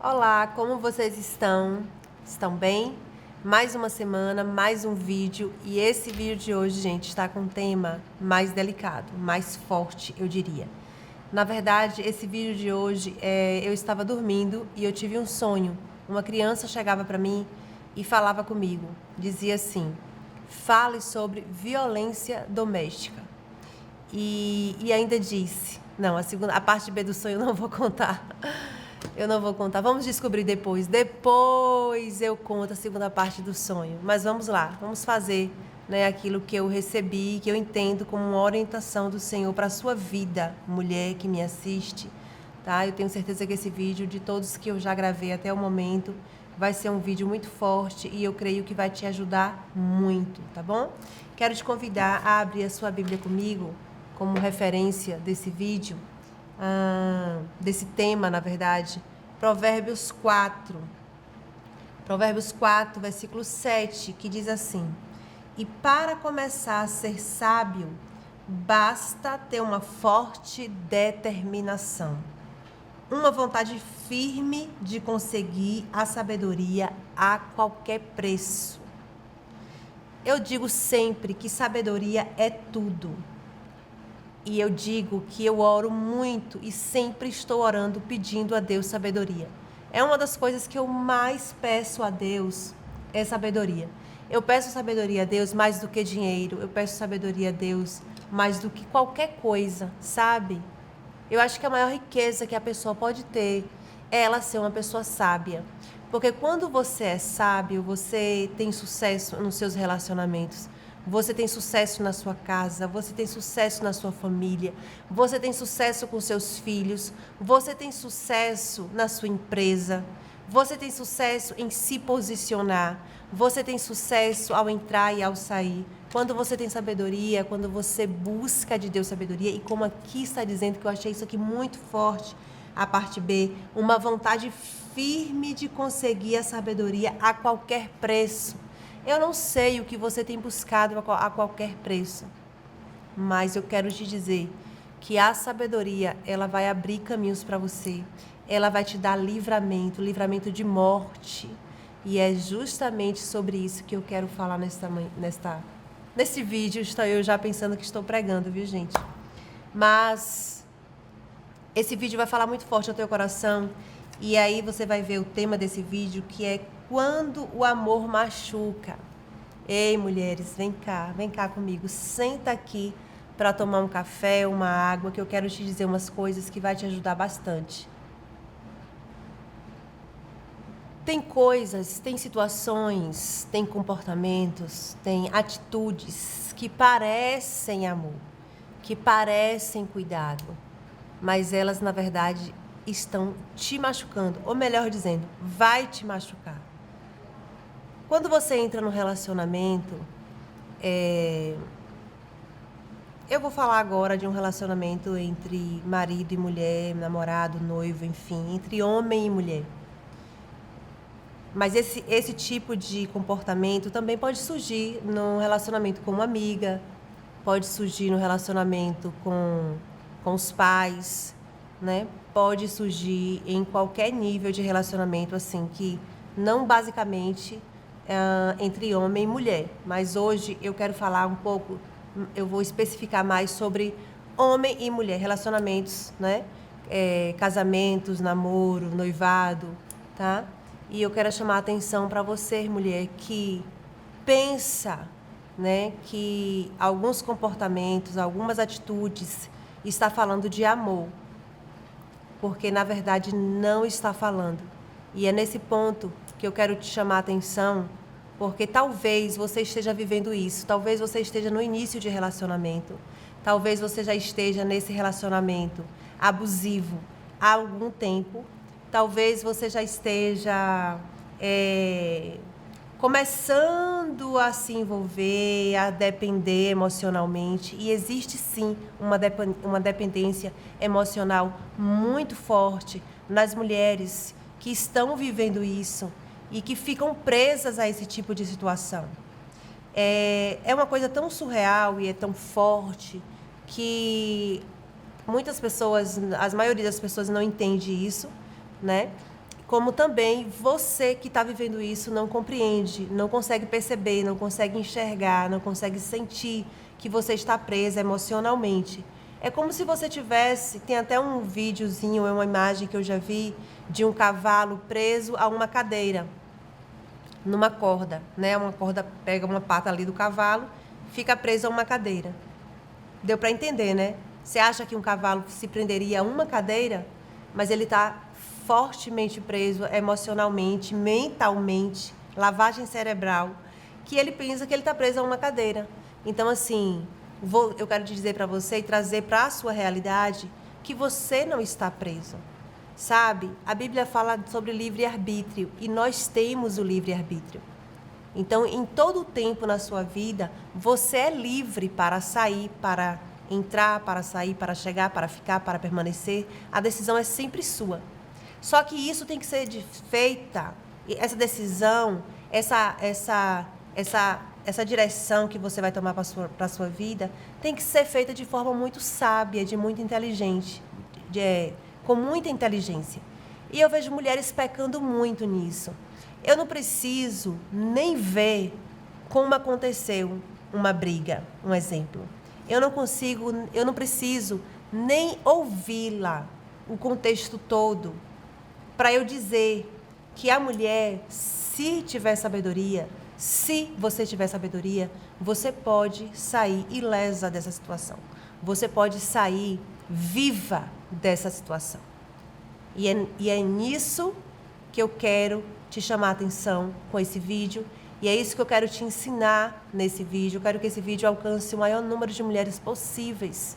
Olá, como vocês estão? Estão bem? Mais uma semana, mais um vídeo. E esse vídeo de hoje, gente, está com um tema mais delicado, mais forte, eu diria. Na verdade, esse vídeo de hoje, eu estava dormindo e eu tive um sonho. Uma criança chegava para mim e falava comigo. Dizia assim: fale sobre violência doméstica. E ainda disse... Não, a parte B do sonho eu não vou contar. Eu não vou contar. Vamos descobrir depois. Depois eu conto a segunda parte do sonho. Mas vamos lá. Vamos fazer, né, aquilo que eu recebi, que eu entendo como uma orientação do Senhor para a sua vida, mulher que me assiste. Tá? Eu tenho certeza que esse vídeo, de todos que eu já gravei até o momento, vai ser um vídeo muito forte e eu creio que vai te ajudar muito, tá bom? Quero te convidar a abrir a sua Bíblia comigo, como referência desse vídeo. Desse tema, na verdade, Provérbios 4, versículo 7, que diz assim: e para começar a ser sábio, basta ter uma forte determinação, uma vontade firme de conseguir a sabedoria a qualquer preço. Eu digo sempre que sabedoria é tudo. E eu digo que eu oro muito e sempre estou orando, pedindo a Deus sabedoria. É uma das coisas que eu mais peço a Deus, é sabedoria. Eu peço sabedoria a Deus mais do que dinheiro, eu peço sabedoria a Deus mais do que qualquer coisa, sabe? Eu acho que a maior riqueza que a pessoa pode ter é ela ser uma pessoa sábia. Porque quando você é sábio, você tem sucesso nos seus relacionamentos. Você tem sucesso na sua casa, você tem sucesso na sua família, você tem sucesso com seus filhos, você tem sucesso na sua empresa, você tem sucesso em se posicionar, você tem sucesso ao entrar e ao sair. Quando você tem sabedoria, quando você busca de Deus sabedoria, e como aqui está dizendo, que eu achei isso aqui muito forte, a parte B, uma vontade firme de conseguir a sabedoria a qualquer preço. Eu não sei o que você tem buscado a qualquer preço, mas eu quero te dizer que a sabedoria, ela vai abrir caminhos para você, ela vai te dar livramento de morte, e é justamente sobre isso que eu quero falar nesse vídeo. Estou eu já pensando que estou pregando, viu, gente? Mas esse vídeo vai falar muito forte ao teu coração, e aí você vai ver o tema desse vídeo, que é quando o amor machuca. Ei, mulheres, vem cá comigo, senta aqui para tomar um café, uma água, que eu quero te dizer umas coisas que vai te ajudar bastante. Tem coisas, tem situações, tem comportamentos, tem atitudes que parecem amor, que parecem cuidado, mas elas, na verdade, estão te machucando, ou melhor dizendo, vai te machucar. Quando você entra no relacionamento, eu vou falar agora de um relacionamento entre marido e mulher, namorado, noivo, enfim, entre homem e mulher. Mas esse tipo de comportamento também pode surgir no relacionamento com uma amiga, pode surgir no relacionamento com os pais, né? Pode surgir em qualquer nível de relacionamento, assim, que não basicamente entre homem e mulher. Mas hoje eu quero falar um pouco, eu vou especificar mais sobre homem e mulher, relacionamentos, né? Casamentos, namoro, noivado, tá? E eu quero chamar a atenção para você, mulher, que pensa, né, que alguns comportamentos, algumas atitudes está falando de amor, porque na verdade não está falando. E é nesse ponto que eu quero te chamar a atenção, porque talvez você esteja vivendo isso, talvez você esteja no início de relacionamento, talvez você já esteja nesse relacionamento abusivo há algum tempo, talvez você já esteja começando a se envolver, a depender emocionalmente, e existe sim uma dependência emocional muito forte nas mulheres que estão vivendo isso e que ficam presas a esse tipo de situação. É uma coisa tão surreal e é tão forte que muitas pessoas, a maioria das pessoas não entende isso, né? como também você que está vivendo isso não compreende, não consegue perceber, não consegue enxergar, não consegue sentir que você está presa emocionalmente. É como se você tivesse, tem até um videozinho, uma imagem que eu já vi, de um cavalo preso a uma cadeira, numa corda, né? Uma corda pega uma pata ali do cavalo, fica preso a uma cadeira. Deu para entender, né? Você acha que um cavalo se prenderia a uma cadeira, mas ele está fortemente preso emocionalmente, mentalmente, lavagem cerebral, que ele pensa que ele está preso a uma cadeira. Então, assim, eu quero te dizer para você e trazer para a sua realidade que você não está preso. Sabe? A Bíblia fala sobre livre-arbítrio e nós temos o livre-arbítrio. Então, em todo o tempo na sua vida, você é livre para sair, para entrar, para sair, para chegar, para ficar, para permanecer. A decisão é sempre sua. Só que isso tem que ser feita, essa decisão, essa direção que você vai tomar para a sua vida, tem que ser feita de forma muito sábia, de muito inteligente, com muita inteligência. E eu vejo mulheres pecando muito nisso. Eu não preciso nem ver como aconteceu uma briga, um exemplo. Eu não preciso nem ouvi-la, o contexto todo, para eu dizer que a mulher, se tiver sabedoria, se você tiver sabedoria, você pode sair ilesa dessa situação. Você pode sair viva dessa situação. E é nisso que eu quero te chamar a atenção com esse vídeo. E é isso que eu quero te ensinar nesse vídeo. Eu quero que esse vídeo alcance o maior número de mulheres possíveis.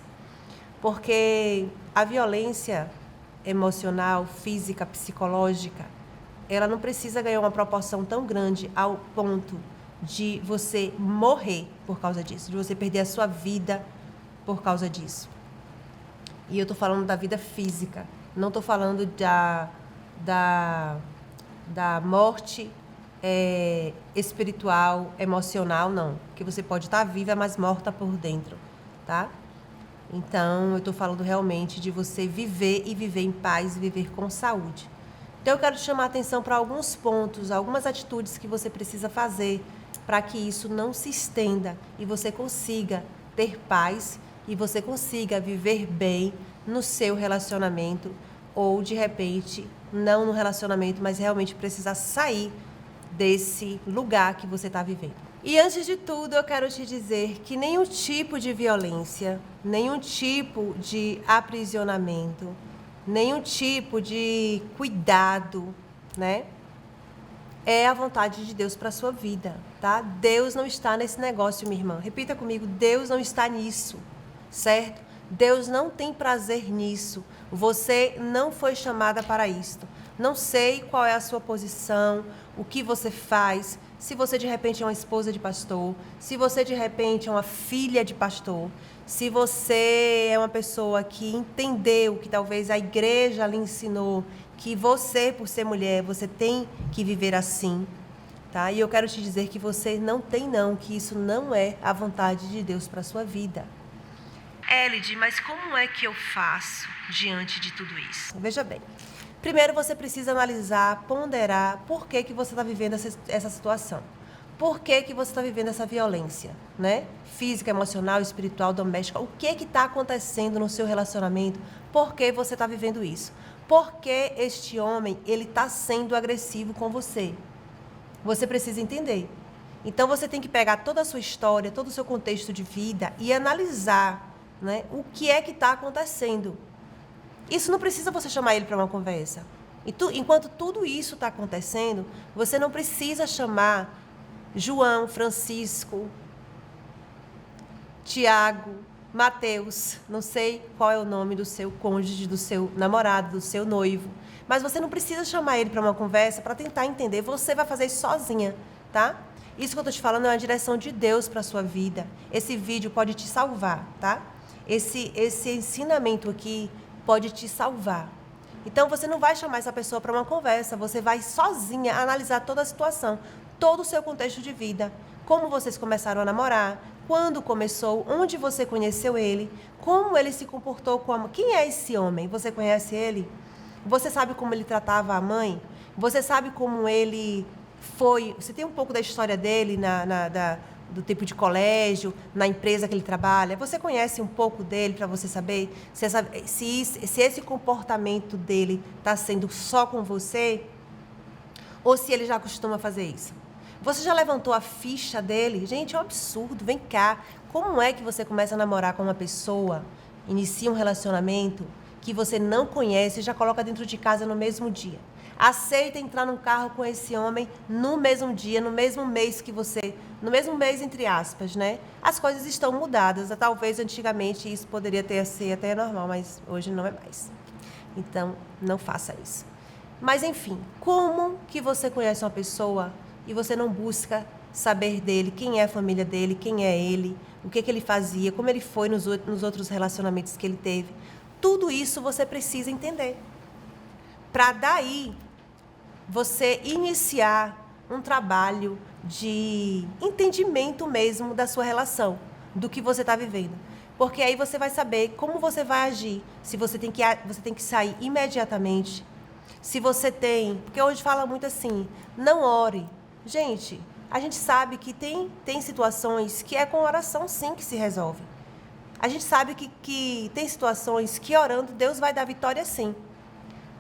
Porque a violência emocional, física, psicológica, ela não precisa ganhar uma proporção tão grande ao ponto de você morrer por causa disso, de você perder a sua vida por causa disso. E eu estou falando da vida física, não estou falando da morte espiritual, emocional, não. Que você pode estar viva, mas morta por dentro, tá? Então, eu estou falando realmente de você viver e viver em paz, viver com saúde. Então, eu quero te chamar a atenção para alguns pontos, algumas atitudes que você precisa fazer para que isso não se estenda e você consiga ter paz e você consiga viver bem no seu relacionamento ou, de repente, não no relacionamento, mas realmente precisar sair desse lugar que você está vivendo. E antes de tudo, eu quero te dizer que nenhum tipo de violência, nenhum tipo de aprisionamento, nenhum tipo de cuidado, né, é a vontade de Deus para a sua vida, tá? Deus não está nesse negócio, minha irmã. Repita comigo, Deus não está nisso, certo? Deus não tem prazer nisso. Você não foi chamada para isto. Não sei qual é a sua posição, o que você faz, se você de repente é uma esposa de pastor, se você de repente é uma filha de pastor, se você é uma pessoa que entendeu que talvez a igreja lhe ensinou que você, por ser mulher, você tem que viver assim, tá? E eu quero te dizer que você não tem não, que isso não é a vontade de Deus para a sua vida. Elide, mas como é que eu faço diante de tudo isso? Veja bem. Primeiro você precisa analisar, ponderar por que você está vivendo essa situação. Por que você está vivendo essa violência, né? Física, emocional, espiritual, doméstica. O que está acontecendo no seu relacionamento? Por que você está vivendo isso? Por que este homem ele está sendo agressivo com você? Você precisa entender. Então você tem que pegar toda a sua história, todo o seu contexto de vida e analisar, né, o que é que está acontecendo. Isso não precisa você chamar ele para uma conversa. Enquanto tudo isso está acontecendo, você não precisa chamar João, Francisco, Tiago, Mateus, não sei qual é o nome do seu cônjuge, do seu namorado, do seu noivo, mas você não precisa chamar ele para uma conversa para tentar entender. Você vai fazer isso sozinha, tá? Isso que eu estou te falando é uma direção de Deus para a sua vida. Esse vídeo pode te salvar, tá? Esse ensinamento aqui pode te salvar. Então, você não vai chamar essa pessoa para uma conversa, você vai sozinha analisar toda a situação, todo o seu contexto de vida, como vocês começaram a namorar, quando começou, onde você conheceu ele, como ele se comportou com a mãe. Quem é esse homem? Você conhece ele? Você sabe como ele tratava a mãe? Você sabe como ele foi... Você tem um pouco da história dele do tempo de colégio, na empresa que ele trabalha? Você conhece um pouco dele para você saber se esse comportamento dele está sendo só com você ou se ele já costuma fazer isso? Você já levantou a ficha dele? Gente, é um absurdo. Vem cá. Como é que você começa a namorar com uma pessoa, inicia um relacionamento que você não conhece e já coloca dentro de casa no mesmo dia? Aceita entrar num carro com esse homem no mesmo dia, no mesmo mês que você... No mesmo mês, entre aspas, né? As coisas estão mudadas. Talvez antigamente isso poderia ser até normal, mas hoje não é mais. Então, não faça isso. Mas, enfim, como que você conhece uma pessoa e você não busca saber dele, quem é a família dele, quem é ele, o que ele fazia, como ele foi nos outros relacionamentos que ele teve? Tudo isso você precisa entender. Para daí você iniciar um trabalho de entendimento mesmo da sua relação, do que você está vivendo. Porque aí você vai saber como você vai agir, se você tem que sair imediatamente, se você tem... Porque hoje fala muito assim, não ore. Gente, a gente sabe que tem situações que é com oração sim que se resolve. A gente sabe que tem situações que orando Deus vai dar vitória sim.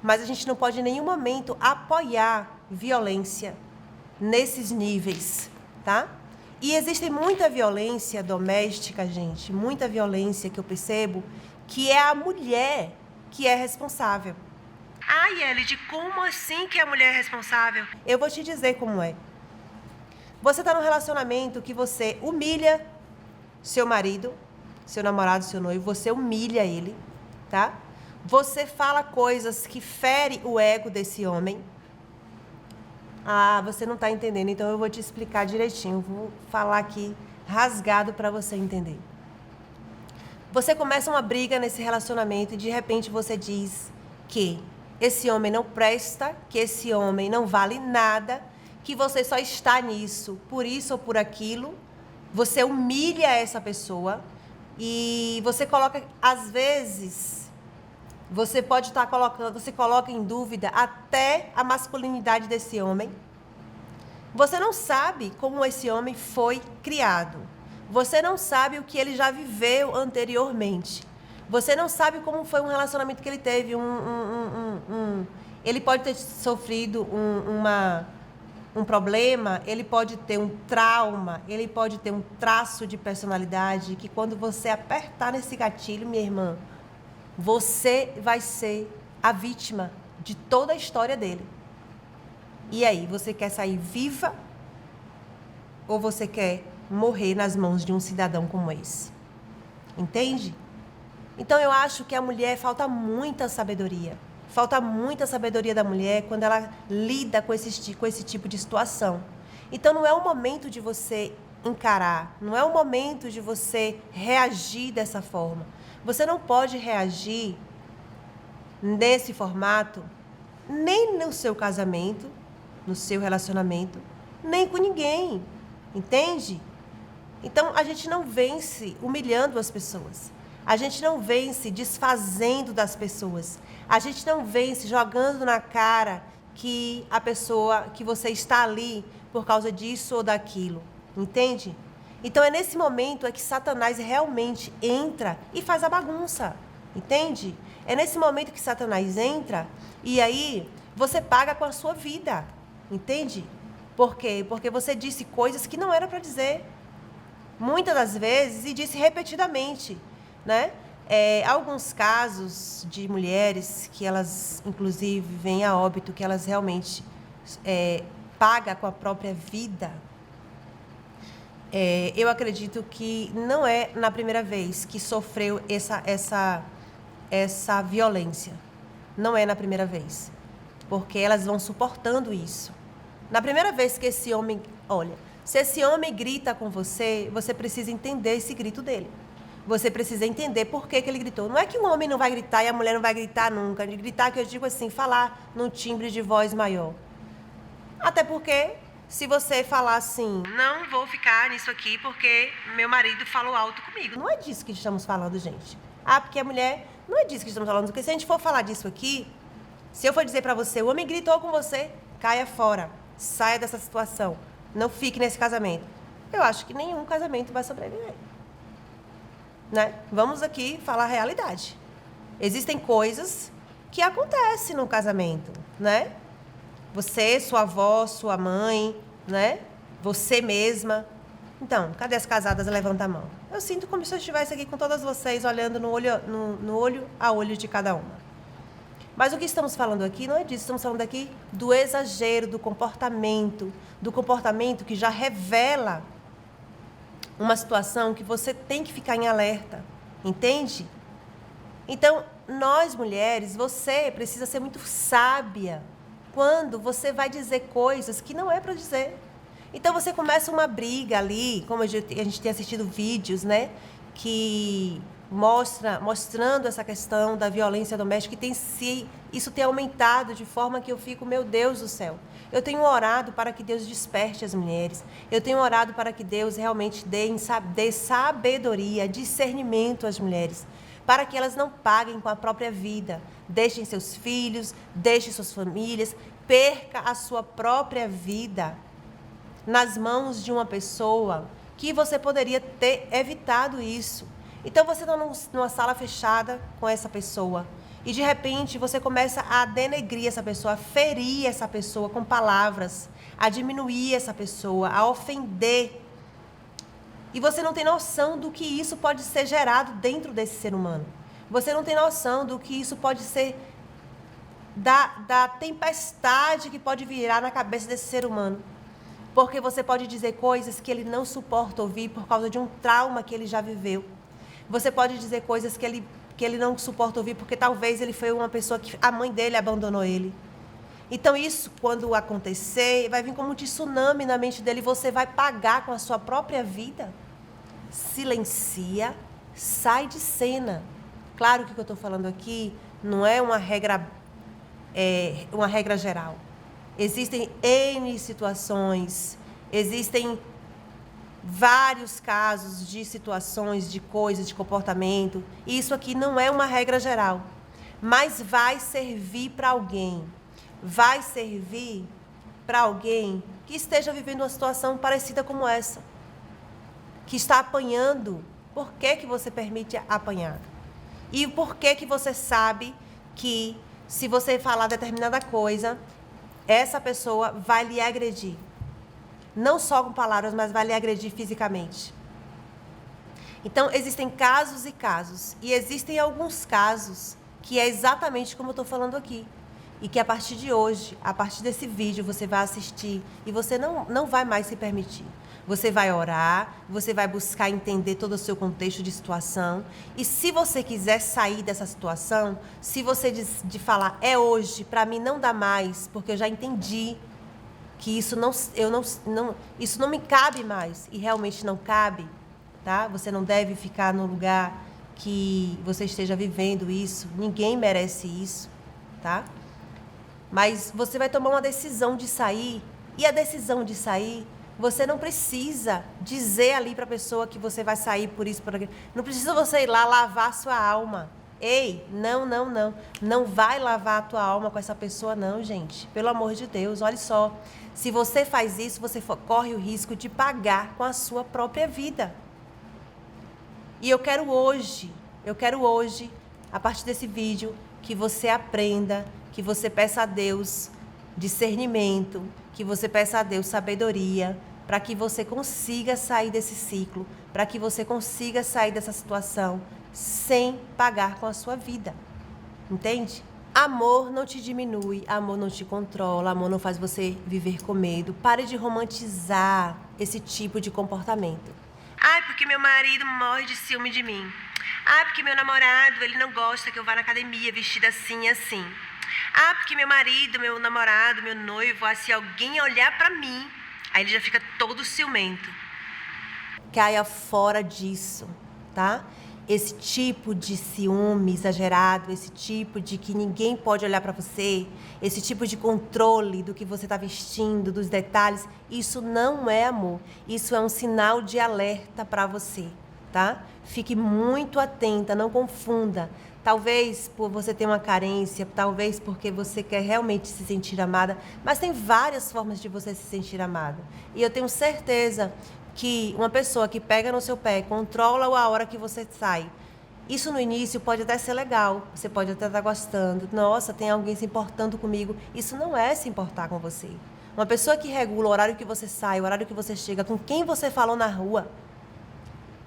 Mas a gente não pode em nenhum momento apoiar violência nesses níveis, tá? E existe muita violência doméstica, gente, muita violência que eu percebo, que é a mulher que é responsável. Ai, Elide, como assim que a mulher é responsável? Eu vou te dizer como é. Você está num relacionamento que você humilha seu marido, seu namorado, seu noivo, você humilha ele, tá? Você fala coisas que ferem o ego desse homem. Ah, você não está entendendo, então eu vou te explicar direitinho. Vou falar aqui rasgado para você entender. Você começa uma briga nesse relacionamento e de repente você diz que esse homem não presta, que esse homem não vale nada, que você só está nisso por isso ou por aquilo. Você humilha essa pessoa e você coloca, às vezes... Você pode estar colocando, você coloca em dúvida até a masculinidade desse homem. Você não sabe como esse homem foi criado. Você não sabe o que ele já viveu anteriormente. Você não sabe como foi um relacionamento que ele teve. Ele pode ter sofrido um problema, ele pode ter um trauma, ele pode ter um traço de personalidade que quando você apertar nesse gatilho, minha irmã, você vai ser a vítima de toda a história dele. E aí, você quer sair viva ou você quer morrer nas mãos de um cidadão como esse? Entende? Então, eu acho que a mulher falta muita sabedoria. Falta muita sabedoria da mulher quando ela lida com esse tipo de situação. Então, não é o momento de você encarar, não é o momento de você reagir dessa forma. Você não pode reagir nesse formato nem no seu casamento, no seu relacionamento, nem com ninguém, entende? Então, a gente não vence humilhando as pessoas. A gente não vence desfazendo das pessoas. A gente não vence jogando na cara que a pessoa, que você está ali por causa disso ou daquilo, entende? Então, é nesse momento que Satanás realmente entra e faz a bagunça, entende? É nesse momento que Satanás entra e aí você paga com a sua vida, entende? Por quê? Porque você disse coisas que não era para dizer, muitas das vezes, e disse repetidamente, né? Alguns casos de mulheres que elas, inclusive, vêm a óbito, que elas realmente pagam com a própria vida. Eu acredito que não é na primeira vez que sofreu essa violência. Não é na primeira vez. Porque elas vão suportando isso. Na primeira vez que esse homem... Olha, se esse homem grita com você, você precisa entender esse grito dele. Você precisa entender por que ele gritou. Não é que um homem não vai gritar e a mulher não vai gritar nunca. De gritar, que eu digo assim, falar num timbre de voz maior. Até porque... Se você falar assim, não vou ficar nisso aqui porque meu marido falou alto comigo. Não é disso que estamos falando, gente. Ah, porque a mulher... Não é disso que estamos falando. Porque se a gente for falar disso aqui, Se eu for dizer para você, o homem gritou com você, caia fora, saia dessa situação, não fique nesse casamento. Eu acho que nenhum casamento vai sobreviver. Né? Vamos aqui falar a realidade. Existem coisas que acontecem no casamento, né? Você, sua avó, sua mãe, né? Você mesma. Então, cadê as casadas? Levanta a mão. Eu sinto como se eu estivesse aqui com todas vocês, olhando no olho a olho de cada uma. Mas o que estamos falando aqui não é disso. Estamos falando aqui do exagero, do comportamento que já revela uma situação que você tem que ficar em alerta. Entende? Então, nós mulheres, você precisa ser muito sábia quando você vai dizer coisas que não é para dizer. Então, você começa uma briga ali, como a gente tem assistido vídeos, né? Que mostrando essa questão da violência doméstica, isso tem aumentado de forma que eu fico, meu Deus do céu. Eu tenho orado para que Deus desperte as mulheres. Eu tenho orado para que Deus realmente dê sabedoria, discernimento às mulheres, para que elas não paguem com a própria vida. Deixem seus filhos, deixem suas famílias, perca a sua própria vida nas mãos de uma pessoa que você poderia ter evitado isso. Então, você está numa sala fechada com essa pessoa e, de repente, você começa a denegrir essa pessoa, a ferir essa pessoa com palavras, a diminuir essa pessoa, a ofender. E você não tem noção do que isso pode ser gerado dentro desse ser humano. Você não tem noção do que isso pode ser, da tempestade que pode virar na cabeça desse ser humano. Porque você pode dizer coisas que ele não suporta ouvir por causa de um trauma que ele já viveu. Você pode dizer coisas que ele não suporta ouvir porque talvez ele foi uma pessoa que a mãe dele abandonou ele. Então isso, quando acontecer, vai vir como um tsunami na mente dele e você vai pagar com a sua própria vida. Silencia, sai de cena. Claro que o que eu estou falando aqui não é uma regra geral. Existem N situações, existem vários casos de situações, de coisas, de comportamento. Isso aqui não é uma regra geral, mas vai servir para alguém. Vai servir para alguém que esteja vivendo uma situação parecida como essa, que está apanhando. Por que que você permite apanhar? E por que que você sabe que se você falar determinada coisa, essa pessoa vai lhe agredir? Não só com palavras, mas vai lhe agredir fisicamente. Então, existem casos e casos. E existem alguns casos que é exatamente como eu estou falando aqui. E que a partir de hoje, a partir desse vídeo, você vai assistir e você não vai mais se permitir. Você vai orar, você vai buscar entender todo o seu contexto de situação. E se você quiser sair dessa situação, se você de falar, é hoje, para mim não dá mais, porque eu já entendi que isso não me cabe mais, e realmente não cabe, tá? Você não deve ficar no lugar que você esteja vivendo isso, ninguém merece isso, tá? Mas você vai tomar uma decisão de sair, e a decisão de sair, você não precisa dizer ali para a pessoa que você vai sair por isso, por aquilo. Não precisa você ir lá lavar a sua alma. Ei, não. Não vai lavar a tua alma com essa pessoa, não, gente. Pelo amor de Deus, olha só. Se você faz isso, você corre o risco de pagar com a sua própria vida. E eu quero hoje, a partir desse vídeo, que você aprenda, que você peça a Deus discernimento, que você peça a Deus sabedoria, para que você consiga sair desse ciclo, para que você consiga sair dessa situação sem pagar com a sua vida. Entende? Amor não te diminui, amor não te controla, amor não faz você viver com medo. Pare de romantizar esse tipo de comportamento. Ai, porque meu marido morre de ciúme de mim. Ai, porque meu namorado, ele não gosta que eu vá na academia vestida assim e assim. Ah, porque meu marido, meu namorado, meu noivo, se alguém olhar pra mim, aí ele já fica todo ciumento. Caia fora disso, tá? Esse tipo de ciúme exagerado, esse tipo de que ninguém pode olhar pra você, esse tipo de controle do que você tá vestindo, dos detalhes, isso não é amor. Isso é um sinal de alerta pra você, tá? Fique muito atenta, não confunda. Talvez por você ter uma carência, talvez porque você quer realmente se sentir amada, mas tem várias formas de você se sentir amada. E eu tenho certeza que uma pessoa que pega no seu pé, controla a hora que você sai, isso no início pode até ser legal, você pode até estar gostando. Nossa, tem alguém se importando comigo. Isso não é se importar com você. Uma pessoa que regula o horário que você sai, o horário que você chega, com quem você falou na rua.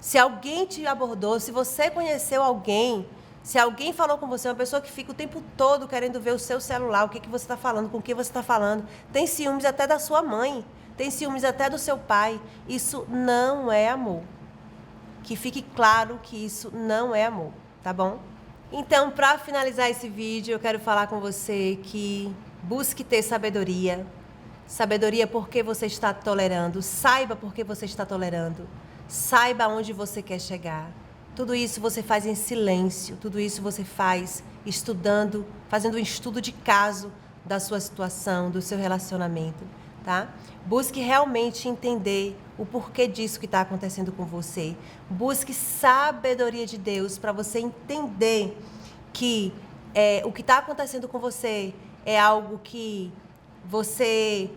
Se alguém te abordou, se você conheceu alguém, se alguém falou com você, uma pessoa que fica o tempo todo querendo ver o seu celular, o que você está falando, com quem você está falando, tem ciúmes até da sua mãe, tem ciúmes até do seu pai. Isso não é amor. Que fique claro que isso não é amor, tá bom? Então, para finalizar esse vídeo, eu quero falar com você que busque ter sabedoria. Sabedoria porque você está tolerando. Saiba por que você está tolerando. Saiba onde você quer chegar. Tudo isso você faz em silêncio. Tudo isso você faz estudando, fazendo um estudo de caso da sua situação, do seu relacionamento, tá? Busque realmente entender o porquê disso que está acontecendo com você. Busque sabedoria de Deus para você entender que o que está acontecendo com você é algo que você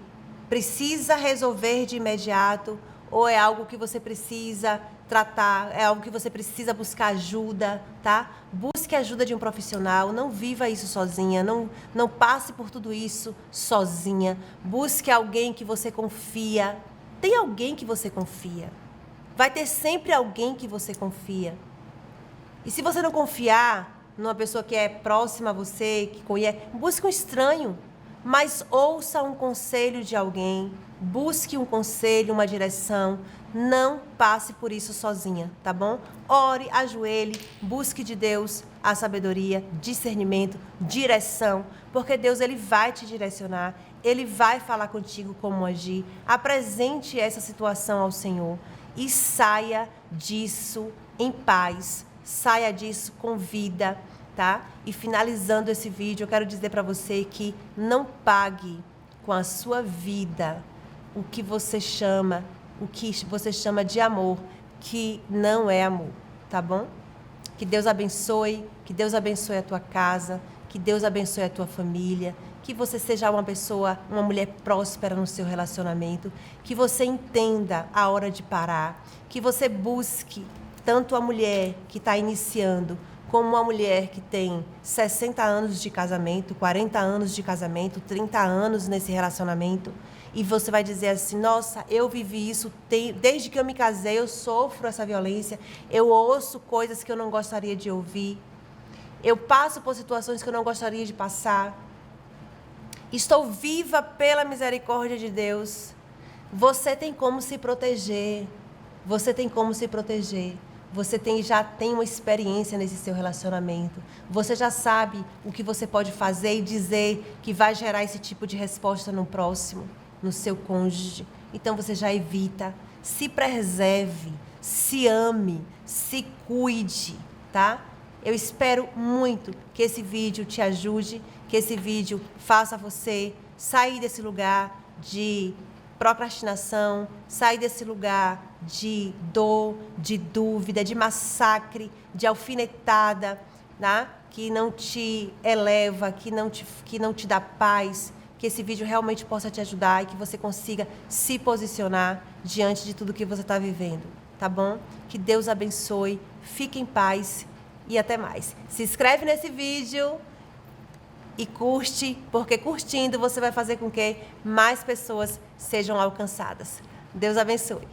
precisa resolver de imediato ou é algo que você precisa tratar, é algo que você precisa buscar ajuda, tá? Busque a ajuda de um profissional, não viva isso sozinha, não passe por tudo isso sozinha. Busque alguém que você confia. Tem alguém que você confia. Vai ter sempre alguém que você confia. E se você não confiar numa pessoa que é próxima a você, que conhece, busque um estranho, mas ouça um conselho de alguém, busque um conselho, uma direção. Não passe por isso sozinha, tá bom? Ore, ajoelhe, busque de Deus a sabedoria, discernimento, direção, porque Deus ele vai te direcionar, ele vai falar contigo como agir. Apresente essa situação ao Senhor e saia disso em paz, saia disso com vida, tá? E finalizando esse vídeo, eu quero dizer para você que não pague com a sua vida o que você chama de amor, que não é amor, tá bom? Que Deus abençoe a tua casa, que Deus abençoe a tua família, que você seja uma mulher próspera no seu relacionamento, que você entenda a hora de parar, que você busque tanto a mulher que está iniciando, como uma mulher que tem 60 anos de casamento, 40 anos de casamento, 30 anos nesse relacionamento, e você vai dizer assim, nossa, eu vivi isso, desde que eu me casei, eu sofro essa violência, eu ouço coisas que eu não gostaria de ouvir, eu passo por situações que eu não gostaria de passar, estou viva pela misericórdia de Deus. Você tem como se proteger, você tem como se proteger. Você já tem uma experiência nesse seu relacionamento. Você já sabe o que você pode fazer e dizer que vai gerar esse tipo de resposta no próximo, no seu cônjuge. Então você já evita. Se preserve, se ame, se cuide, tá? Eu espero muito que esse vídeo te ajude, que esse vídeo faça você sair desse lugar de procrastinação, sair desse lugar de dor, de dúvida, de massacre, de alfinetada, né? Que não te eleva, que não te dá paz, que esse vídeo realmente possa te ajudar e que você consiga se posicionar diante de tudo que você está vivendo, tá bom? Que Deus abençoe, fique em paz e até mais. Se inscreve nesse vídeo e curte, porque curtindo você vai fazer com que mais pessoas sejam alcançadas. Deus abençoe.